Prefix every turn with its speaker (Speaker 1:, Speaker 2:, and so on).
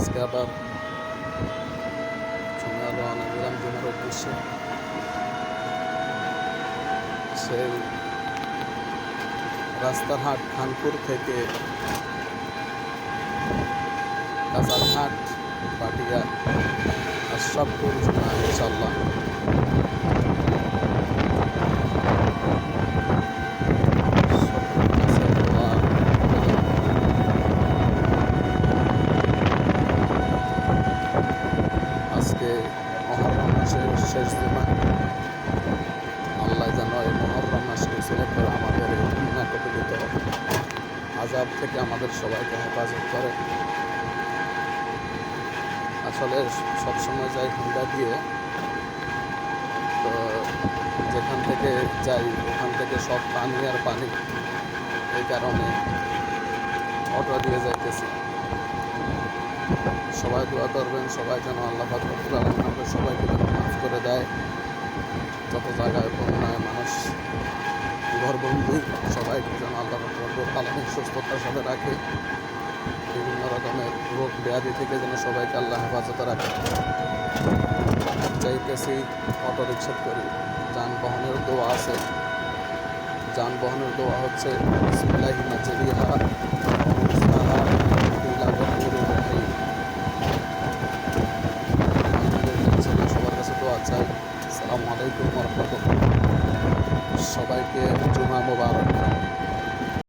Speaker 1: আজকে আবার রওনা দিলাম জুমার উদ্দেশ্যে। সেই রাস্তারহাট খানপুর থেকে কাঁচারহাট পাটিয়া আশরাফপুর জুমা ইনশাল্লাহ। আজকে মহররম মাসের শেষ জুমা। আল্লাহ যেন এই মহররম মাসকে সিলেক্ট করে আমাদের এই দুনিয়া কবলিত আযাব থেকে আমাদের সবাইকে হেফাজত করে। আসলে সবসময় যাই হুন্ডা দিয়ে, তো যেখান থেকে যাই ওখান থেকে সব পানি আর পানি, এই কারণে অটো দিয়ে যাইতেছি। সবাই দোয়া করবেন, সবাই যেন আল্লাহ পাক রব্বুল আলামিন আমাদের সবাইকে যেন মাফ করে দেয়। যত জায়গায় বন্যায় মানুষ ঘরবন্দি, সবাইকে যেন আল্লাহ পাক রব্বুল আলামিন সুস্থতার সাথে রাখে। বিভিন্ন রকমের রোগ ব্যাধি থেকে যেন সবাইকে আল্লাহ হেফাজতে রাখে। চাইতেছি অটো রিক্সা করি। যানবাহনের দোয়া আছে, যানবাহনের দোয়া হচ্ছে বিসমিল্লাহি মাজরিহা